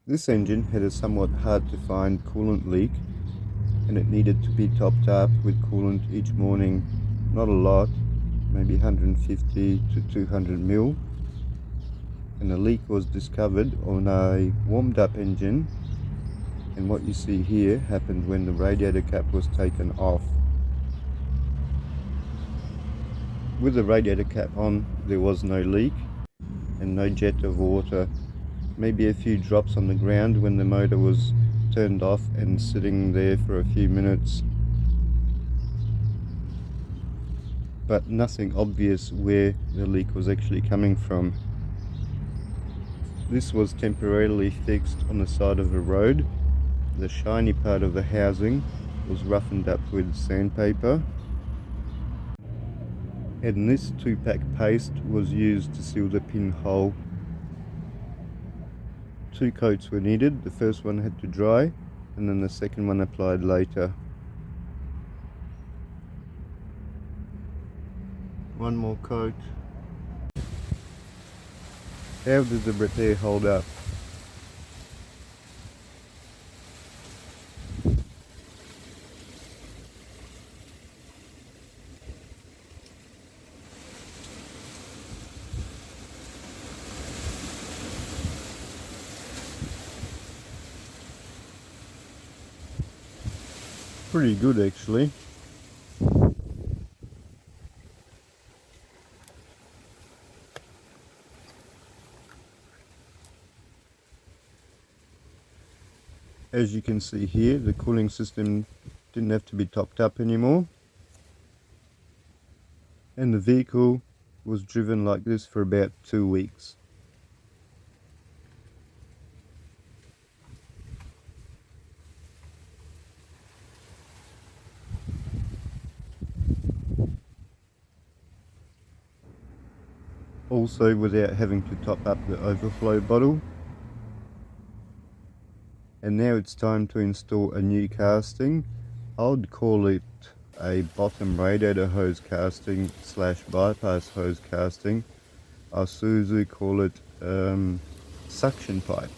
This engine had a somewhat hard to find coolant leak, and it needed to be topped up with coolant each morning. Not a lot, maybe 150 to 200 mil. And the leak was discovered on a warmed up engine, and what you see here happened when the radiator cap was taken off. With the radiator cap on, there was no leak and no jet of water. Maybe a few drops on the ground when the motor was turned off and sitting there for a few minutes, but nothing obvious where the leak was actually coming from. This was temporarily fixed on the side of the road. The shiny part of the housing was roughened up with sandpaper, and this 2-pack paste was used to seal the pinhole. 2 coats were needed. The first one had to dry, and then the second one applied later. One more coat. How did the repair hold up? Pretty good, actually. As you can see here, the cooling system didn't have to be topped up anymore, and the vehicle was driven like this for about 2 weeks. Also without having to top up the overflow bottle. And now it's time to install a new casting. I would call it a bottom radiator hose casting / bypass hose casting. Isuzu call it suction pipe.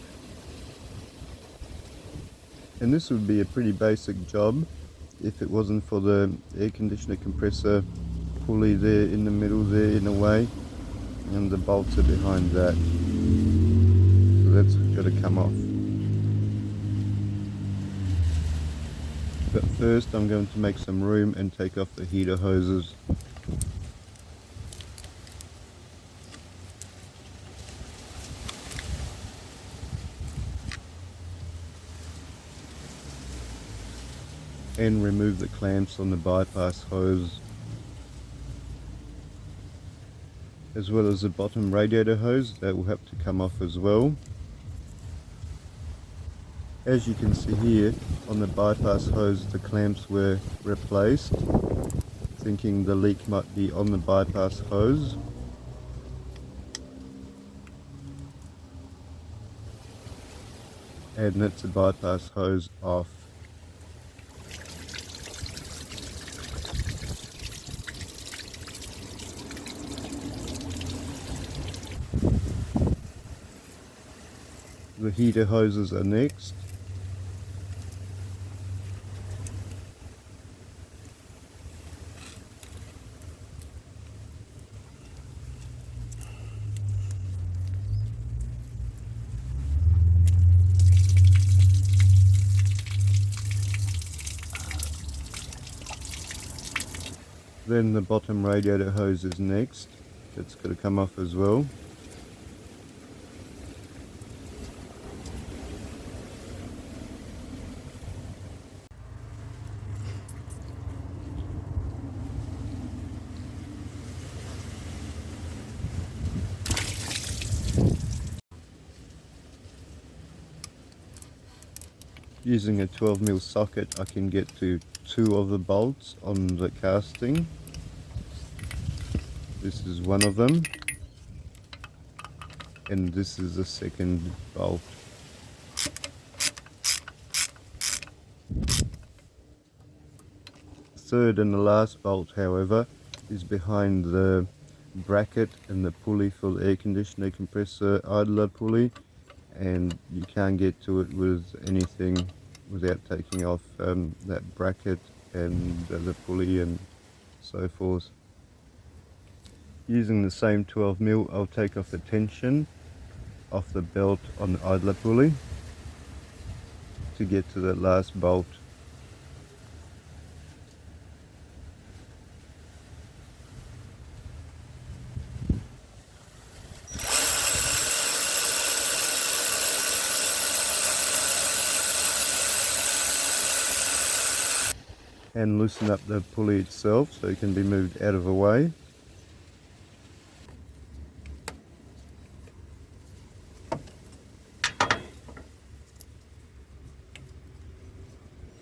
And this would be a pretty basic job if it wasn't for the air conditioner compressor pulley there in the middle there in a way, and the bolts are behind that. So that's got to come off. But first I'm going to make some room and take off the heater hoses. And remove the clamps on the bypass hose, as well as the bottom radiator hose. That will have to come off as well. As you can see here, on the bypass hose the clamps were replaced, thinking the leak might be on the bypass hose. And that's the bypass hose off. The heater hoses are next. Then the bottom radiator hose is next. That's got to come off as well. Using a 12mm socket I can get to 2 of the bolts on the casting. This is one of them, and this is the second bolt. Third and the last bolt, however, is behind the bracket and the pulley for the air conditioner compressor idler pulley, and you can't get to it with anything without taking off that bracket and the pulley and so forth. Using the same 12mm, I'll take off the tension off the belt on the idler pulley to get to the last bolt. And loosen up the pulley itself so it can be moved out of the way.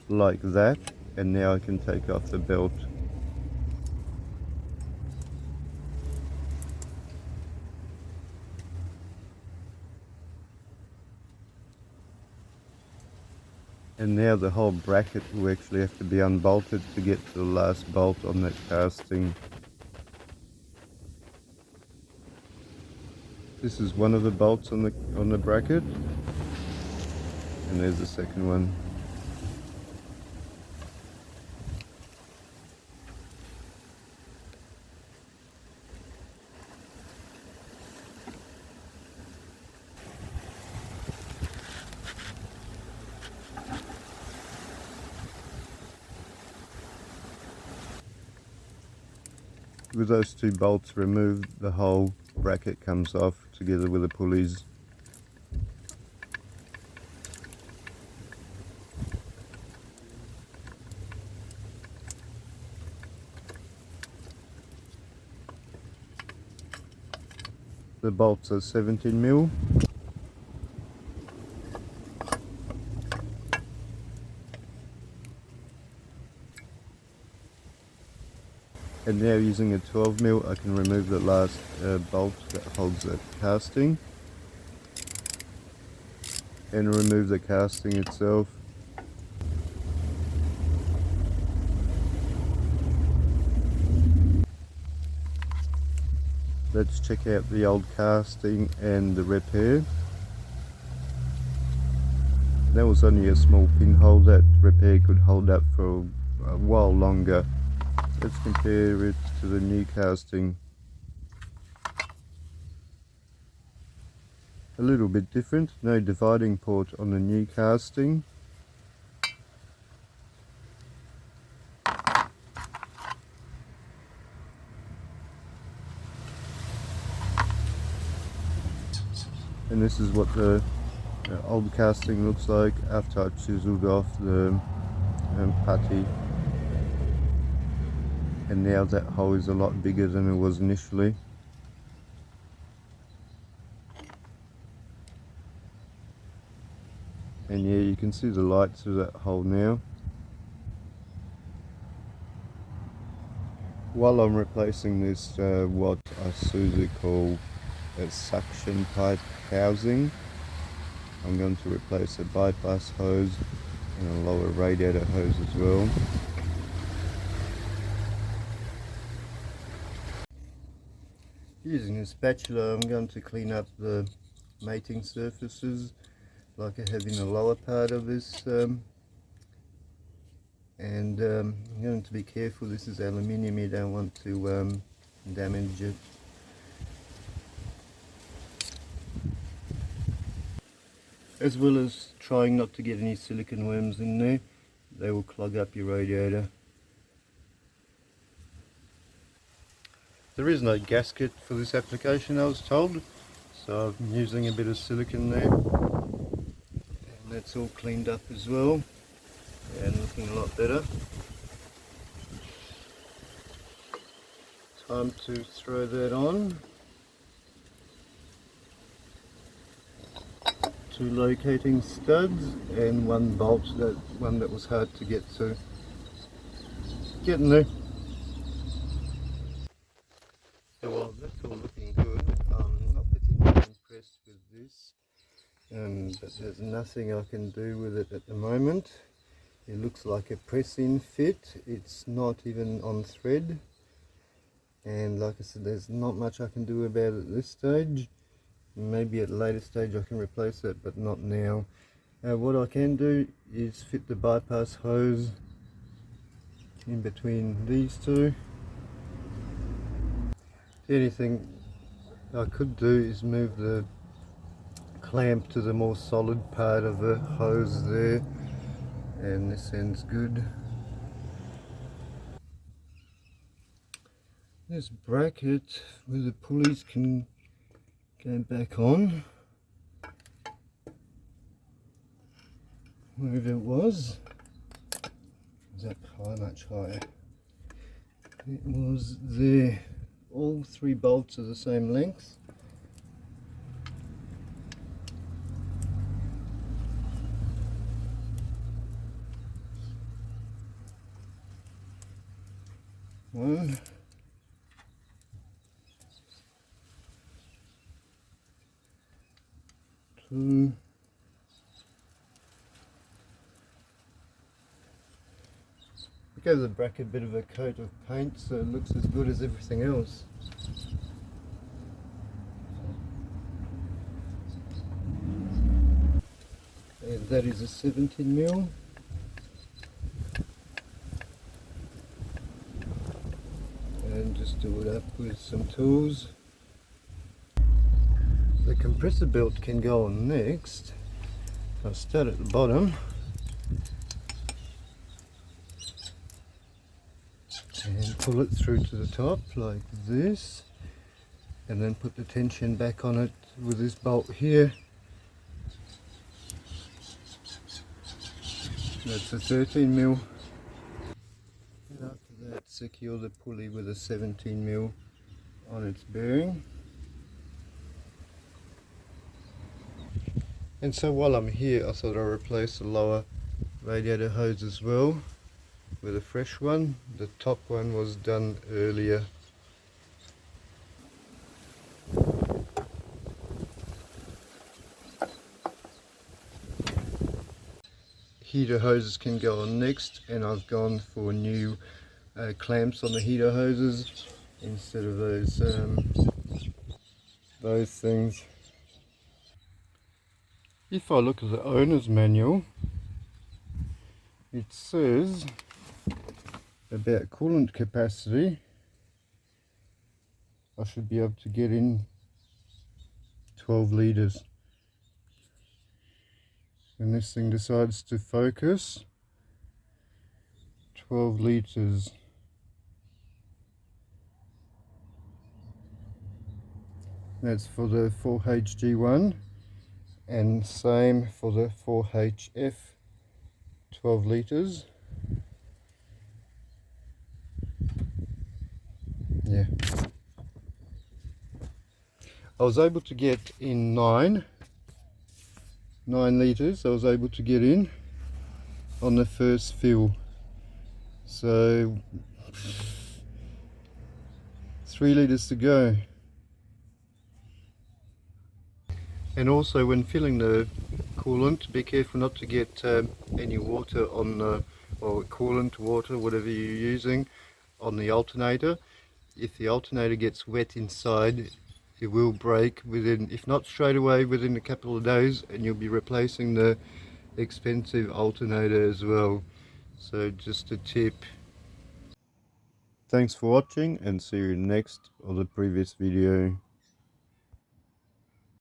Like that, and now I can take off the belt. And now the whole bracket will actually have to be unbolted to get to the last bolt on that casting. This is one of the bolts on the bracket, and there's the second one. With those two bolts removed, the whole bracket comes off together with the pulleys. The bolts are 17mm. And now using a 12mm, I can remove the last bolt that holds the casting and remove the casting itself. Let's check out the old casting and the repair. That was only a small pinhole. That repair could hold up for a while longer. Let's compare it to the new casting. A little bit different, no dividing port on the new casting. And this is what the old casting looks like after I chiseled off the putty. And now that hole is a lot bigger than it was initially. And yeah, you can see the light through that hole now. While I'm replacing this, what Isuzu call a suction pipe housing, I'm going to replace a bypass hose and a lower radiator hose as well. Using a spatula, I'm going to clean up the mating surfaces like I have in the lower part of this, and I'm going to be careful. This is aluminium, you don't want to damage it. As well as trying not to get any silicone worms in there, they will clog up your radiator. There is no gasket for this application, I was told, so I'm using a bit of silicone there. And that's all cleaned up as well, and looking a lot better. Time to throw that on. Two locating studs and one bolt, that one that was hard to get to. Getting there. So while that's all looking good, I'm not particularly impressed with this, but there's nothing I can do with it at the moment. It looks like a press-in fit. It's not even on thread, and like I said, there's not much I can do about it at this stage. Maybe at a later stage I can replace it, but not now. What I can do is fit the bypass hose in between these two. The only thing I could do is move the clamp to the more solid part of the hose there, and this end's good. This bracket where the pulleys can go back on, wherever it was that high, much higher? It was there. All three bolts are the same length. One, two, I gave the bracket a bit of a coat of paint so it looks as good as everything else. And that is a 17mm. And just do it up with some tools. The compressor belt can go on next. I'll start at the bottom and pull it through to the top like this, and then put the tension back on it with this bolt here. That's a 13mm. And after that, secure the pulley with a 17mm on its bearing. And so while I'm here, I thought I'd replace the lower radiator hose as well with a fresh one. The top one was done earlier. Heater hoses can go on next, and I've gone for new clamps on the heater hoses instead of those things. If I look at the owner's manual, it says about coolant capacity. I should be able to get in 12 litres. When this thing decides to focus, 12 litres. That's for the 4HG1, and same for the 4HF, 12 litres. Yeah. I was able to get in 9 litres. I was able to get in on the first fill. So 3 litres to go. And also when filling the coolant, be careful not to get any water on the, or coolant, water, whatever you're using, on the alternator. If the alternator gets wet inside, it will break within, if not straight away, within a couple of days, and you'll be replacing the expensive alternator as well. So just a tip. Thanks for watching, and see you next or the previous video.